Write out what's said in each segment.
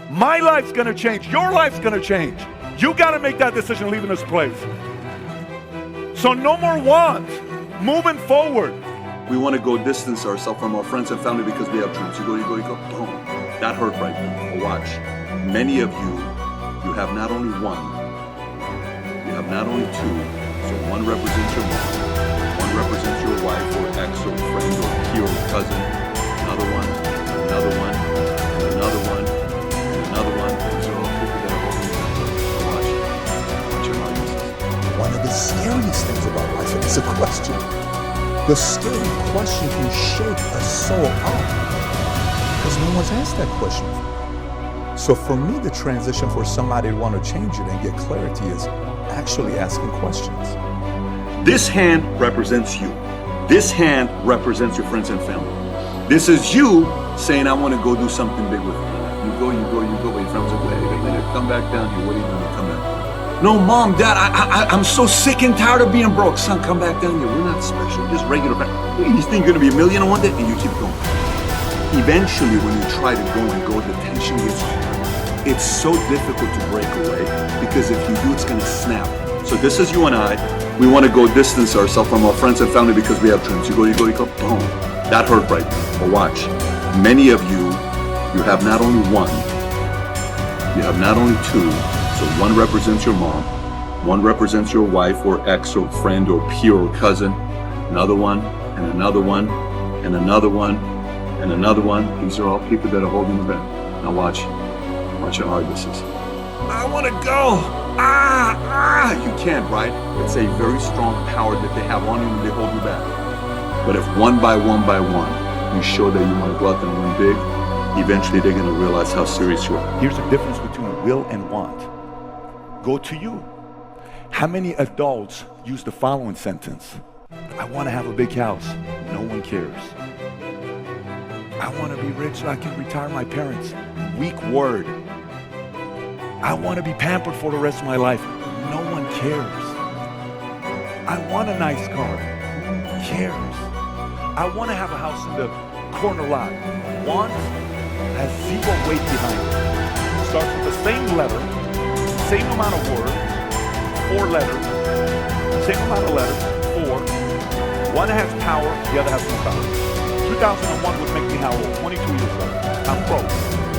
My life's gonna change. Your life's gonna change. You gotta make that decision leaving this place. So no more want. Moving forward. We want to go distance ourselves from our friends and family because we have dreams. You go, boom. That hurt right there. But watch. Many of you, you have not only one, you have not only two. So one represents your mom, one represents your wife or ex or friend or peer or cousin, another one, and another one, and another one, and another one. These are all people that are holding you back. Watch. Watch your heart. One of the scariest things about life is a question. The scary question can shake a soul up because no one's asked that question. So for me, the transition for somebody to want to change it and get clarity is actually asking questions. This hand represents you. This hand represents your friends and family. This is you saying, I want to go do something big with you. You go, but your friends are like, wait, come back down here. What are you doing? Come back. No, mom, dad, I'm so sick and tired of being broke. Son, come back down here. We're not special, just regular. You think you're gonna be a millionaire one day? And you keep going. Eventually, when you try to go, the tension gets hard. It's so difficult to break away because if you do, it's gonna snap. So this is you and I. We want to go distance ourselves from our friends and family because we have dreams. You go, boom. That hurt right there. But watch. Many of you, you have not only one, you have not only two. So one represents your mom, one represents your wife or ex or friend or peer or cousin, another one, and another one, and another one, and another one. These are all people that are holding you back. Now watch how hard this is. I want to go. You can't, right? It's a very strong power that they have on you and they hold you back. But if one by one, you show that you want to go out there and win big, eventually they're going to realize how serious you are. Here's the difference between will and want. Go to you. How many adults use the following sentence? I want to have a big house. No one cares. I want to be rich so I can retire my parents. Weak word. I want to be pampered for the rest of my life. No one cares. I want a nice car. Who cares? I want to have a house in the corner lot. Want has zero weight behind it. Starts with the same letter, same amount of words, 4 letters, same amount of letters, 4. One has power, the other has no power. 2001 would make me how old? 22 years old. I'm broke.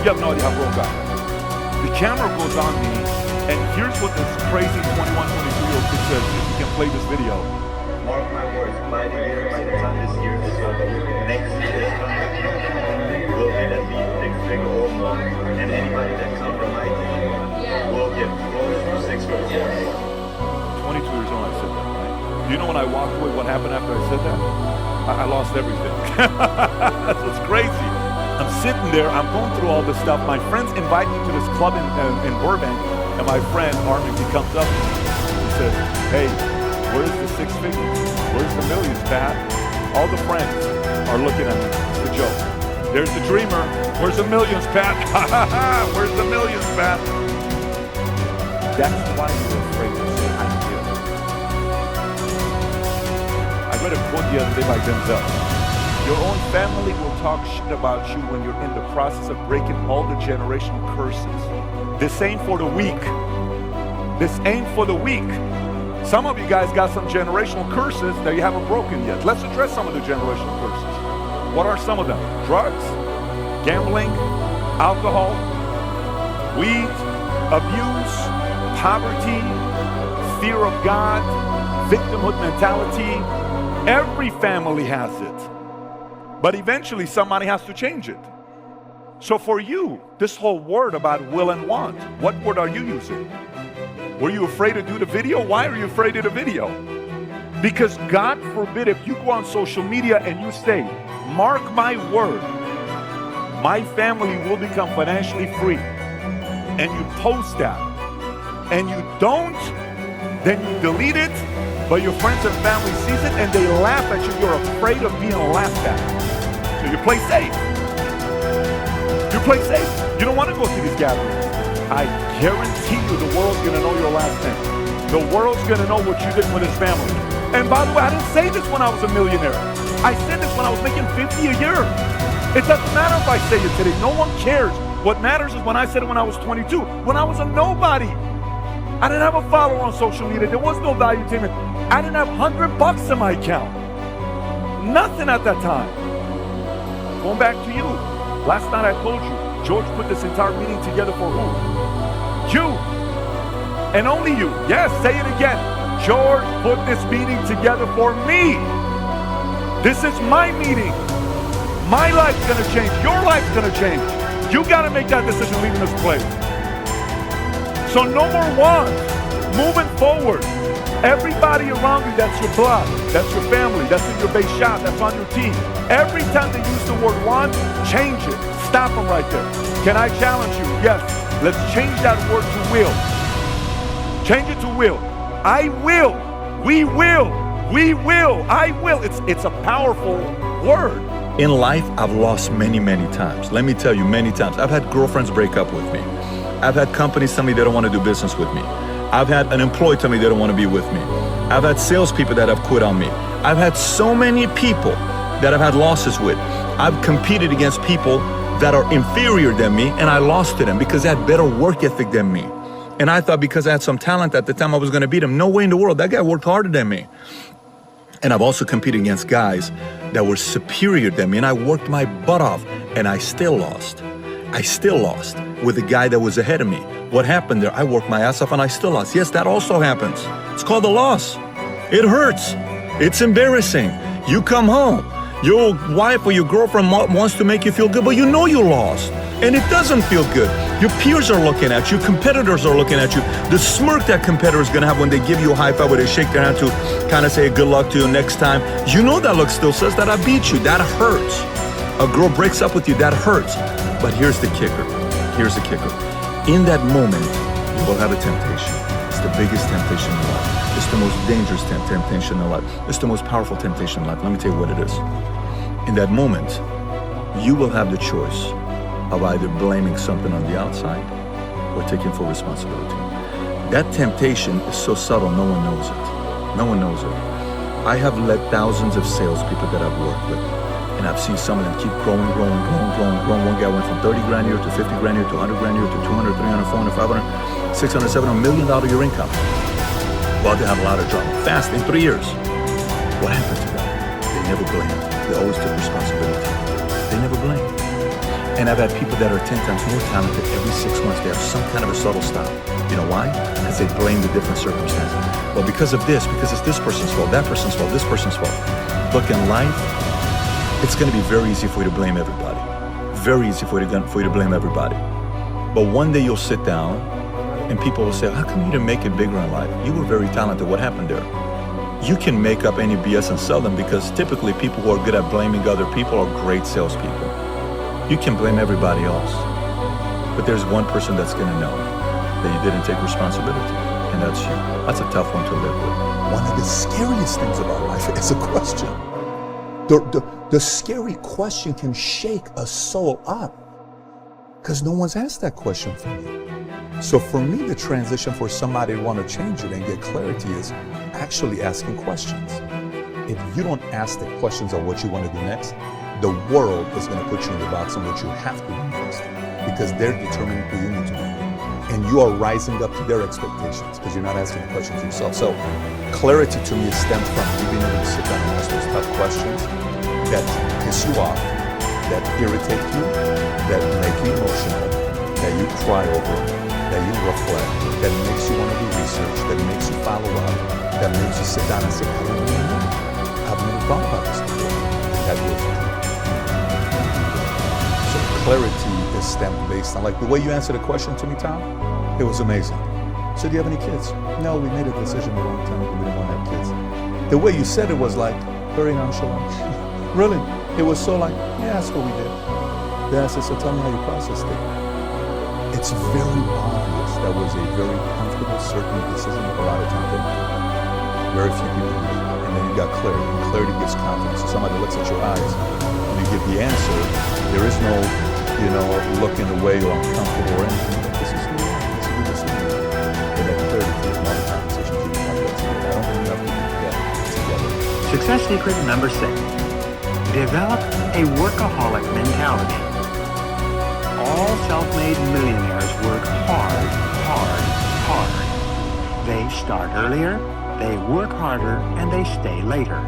You have no idea how broke I am. The camera goes on me, and here's what this crazy 21, 22-year-old kid says, if you can play this video. Mark my words, by the time this year is over, next year is coming, we'll get at least 6 figure or more, and anybody that comes from my team will get close to 6 figures or more. 22 years old, I said that, right? Do you know when I walked away, what happened after I said that? I lost everything. That's what's crazy. I'm sitting there, I'm going through all this stuff. My friends invite me to this club in Burbank, and my friend Armin, he comes up to me. He says, hey, where's the 6 figures? Where's the millions, Pat? All the friends are looking at me. It's a joke. There's the dreamer. Where's the millions, Pat? Where's the millions, Pat? That's why you're afraid to say, I'm here. I read a quote the other day by Denzel. Your own family will talk shit about you when you're in the process of breaking all the generational curses. This ain't for the weak. This ain't for the weak. Some of you guys got some generational curses that you haven't broken yet. Let's address some of the generational curses. What are some of them? Drugs, gambling, alcohol, weed, abuse, poverty, fear of God, victimhood mentality. Every family has it. But eventually somebody has to change it. So for you, this whole word about will and want, what word are you using? Were you afraid to do the video? Why are you afraid of the video? Because God forbid if you go on social media and you say, mark my word, my family will become financially free, and you post that, and you don't, then you delete it, but your friends and family sees it and they laugh at you. You're afraid of being laughed at. So you play safe. You play safe. You don't want to go to these gatherings. I guarantee you the world's going to know your last name. The world's going to know what you did with his family. And by the way, I didn't say this when I was a millionaire. I said this when I was making $50 a year. It doesn't matter if I say it today. No one cares. What matters is when I said it when I was 22, when I was a nobody. I didn't have a follower on social media. There was no valuetainment. I didn't have $100 in my account. Nothing at that time. Going back to you. Last night I told you, George put this entire meeting together for who? You. And only you. Yes, say it again. George put this meeting together for me. This is my meeting. My life's gonna change. Your life's gonna change. You gotta make that decision leaving this place. So number one, moving forward, everybody around you that's your blood, that's your family, that's in your base shop, that's on your team. Every time they use the word want, change it. Stop them right there. Can I challenge you? Yes. Let's change that word to will. Change it to will. I will. We will. We will. I will. It's a powerful word. In life, I've lost many times. Let me tell you, many times. I've had girlfriends break up with me. I've had companies tell me they don't want to do business with me. I've had an employee tell me they don't want to be with me. I've had salespeople that have quit on me. I've had so many people that I've had losses with. I've competed against people that are inferior than me, and I lost to them because they had better work ethic than me. And I thought because I had some talent at the time I was going to beat them. No way in the world. That guy worked harder than me. And I've also competed against guys that were superior than me, and I worked my butt off, and I still lost. I still lost with the guy that was ahead of me. What happened there? I worked my ass off and I still lost. Yes, that also happens. It's called a loss. It hurts. It's embarrassing. You come home. Your wife or your girlfriend wants to make you feel good, but you know you lost. And it doesn't feel good. Your peers are looking at you. Competitors are looking at you. The smirk that competitors going to have when they give you a high five, where they shake their hand to kind of say good luck to you next time. You know that look still says that I beat you. That hurts. A girl breaks up with you. That hurts. But here's the kicker. Here's the kicker. In that moment, you will have a temptation. It's the biggest temptation in life. It's the most dangerous temptation in life. It's the most powerful temptation in life. Let me tell you what it is. In that moment, you will have the choice of either blaming something on the outside or taking full responsibility. That temptation is so subtle, no one knows it. No one knows it. I have led thousands of salespeople that I've worked with, and I've seen some of them keep growing. One guy went from 30 grand a year to 50 grand a year to 100 grand a year to 200, 300, 400, 500, 600, 700, $1 million a year income. Well, they had a lot of drama. Fast, in 3 years. What happened to them? They never blamed. They always took responsibility. They never blamed. And I've had people that are 10 times more talented. Every 6 months, they have some kind of a subtle style. You know why? Because they blame the different circumstances. Well, because of this, because it's this person's fault, that person's fault, this person's fault. Look, in life, it's going to be very easy for you to blame everybody. Very easy for you to blame everybody. But one day you'll sit down and people will say, how come you didn't make it bigger in life? You were very talented. What happened there? You can make up any BS and sell them, because typically people who are good at blaming other people are great salespeople. You can blame everybody else, but there's one person that's going to know that you didn't take responsibility, and that's you. That's a tough one to live with. One of the scariest things about life is a question. The scary question can shake a soul up because no one's asked that question for me. So for me, the transition for somebody to want to change it and get clarity is actually asking questions. If you don't ask the questions of what you want to do next, the world is going to put you in the box on what you have to do next, because they're determining who you need to be. And you are rising up to their expectations because you're not asking the questions yourself. So clarity to me stems from you being able to sit down and ask those tough questions that piss you off, that irritate you, that make you emotional, that you cry over, that you reflect, that makes you want to do research, that makes you follow up, that makes you sit down and say, I don't really know. I've never thought about this before. And that will help. So clarity is stemmed based on, like the way you answered the question to me, Tom, it was amazing. So do you have any kids? No, we made a decision a long time ago, we didn't want to have kids. The way you said it was like very nonchalant. Really, it was so like, yeah, that's what we did. Then I said, so tell me how you processed it. It's very obvious that was a very comfortable, certain decision with a lot of time. Very few people do. And then you got clarity. And clarity gives confidence. So somebody looks at your eyes and you give the answer. There is no, looking away or uncomfortable or anything. This is who you are. This is who this is. And that clarity takes more of a conversation to you. I don't think you have to do that together. Success secret number 6. Develop a workaholic mentality. All All self-made millionaires work hard, hard, hard. They start earlier, they work harder, and they stay later.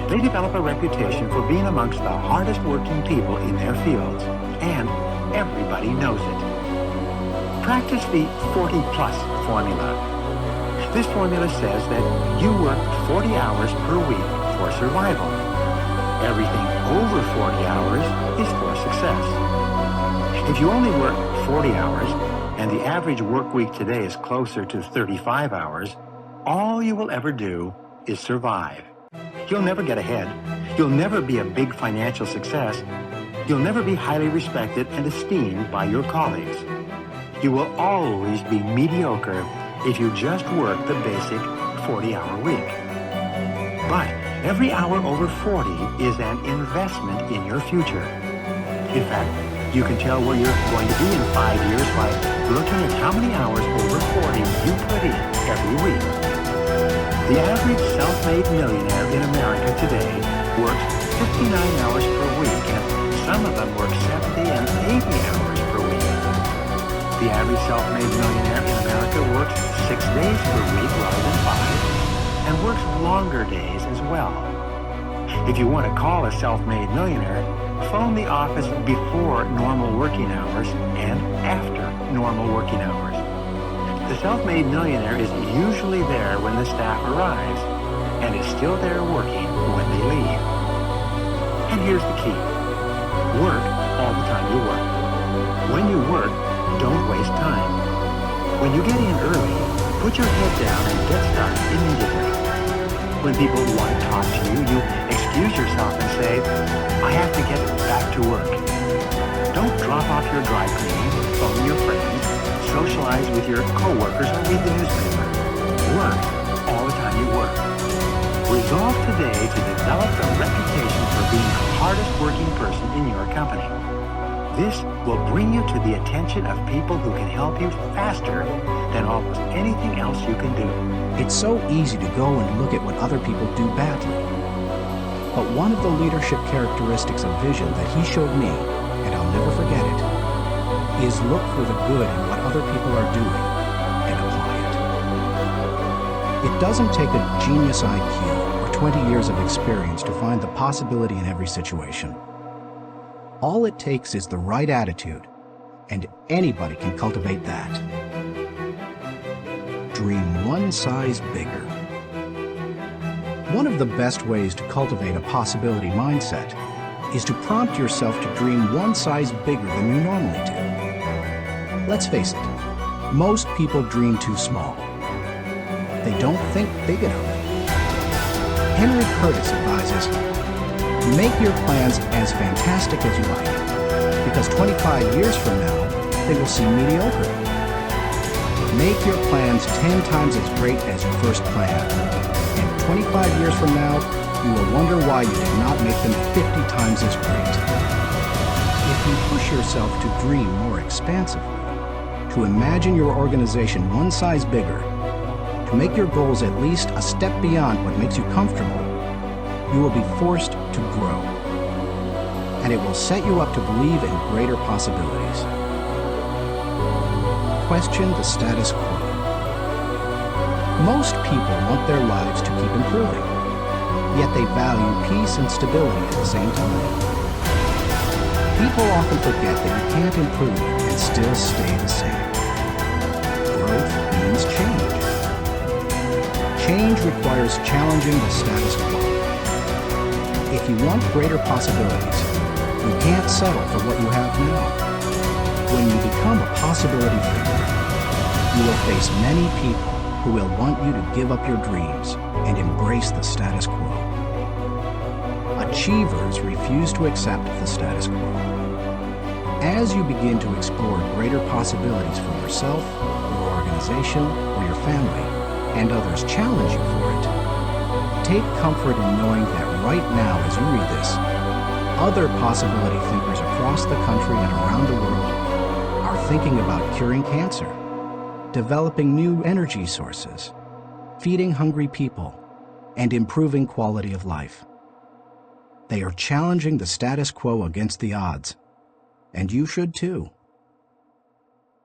They develop a reputation for being amongst the hardest working people in their fields, and everybody knows it. Practice the 40-plus formula. This formula says that you work 40 hours per week for survival. Everything over 40 hours is for success. If you only work 40 hours, and the average work week today is closer to 35 hours, all you will ever do is survive. You'll never get ahead. You'll never be a big financial success. You'll never be highly respected and esteemed by your colleagues. You will always be mediocre if you just work the basic 40-hour week. But every hour over 40 is an investment in your future. In fact, you can tell where you're going to be in 5 years by looking at how many hours over 40 you put in every week. The average self-made millionaire in America today works 59 hours per week, and some of them work 70 and 80 hours per week. The average self-made millionaire in America works 6 days per week rather than 5, and works longer days as well. If you want to call a self-made millionaire, phone the office before normal working hours and after normal working hours. The self-made millionaire is usually there when the staff arrives and is still there working when they leave. And here's the key. Work all the time you work. When you work, don't waste time. When you get in early, put your head down and get started immediately. When people want to talk to you, you excuse yourself and say, I have to get back to work. Don't drop off your dry cleaning, phone your friends, socialize with your coworkers, or read the newspaper. Work all the time you work. Resolve today to develop a reputation for being the hardest working person in your company. This will bring you to the attention of people who can help you faster than almost anything else you can do. It's so easy to go and look at what other people do badly. But one of the leadership characteristics of vision that he showed me, and I'll never forget it, is look for the good in what other people are doing and apply it. It doesn't take a genius IQ or 20 years of experience to find the possibility in every situation. All it takes is the right attitude, and anybody can cultivate that. Dream one size bigger. One of the best ways to cultivate a possibility mindset is to prompt yourself to dream one size bigger than you normally do. Let's face it, most people dream too small. They don't think big enough. Henry Curtis advises, make your plans as fantastic as you like, because 25 years from now, they will seem mediocre. Make your plans 10 times as great as you first planned, and 25 years from now, you will wonder why you did not make them 50 times as great. If you push yourself to dream more expansively, to imagine your organization one size bigger, to make your goals at least a step beyond what makes you comfortable, you will be forced to grow. And it will set you up to believe in greater possibilities. Question the status quo. Most people want their lives to keep improving, yet they value peace and stability at the same time. People often forget that you can't improve and still stay the same. Growth means change. Change requires challenging the status quo. If you want greater possibilities, you can't settle for what you have now. When you become a possibility thinker, you will face many people who will want you to give up your dreams and embrace the status quo. Achievers refuse to accept the status quo. As you begin to explore greater possibilities for yourself, your organization, or your family, and others challenge you for it, take comfort in knowing that right now as you read this, other possibility thinkers across the country and around the world are thinking about curing cancer, developing new energy sources, feeding hungry people, and improving quality of life. They are challenging the status quo against the odds, and you should too.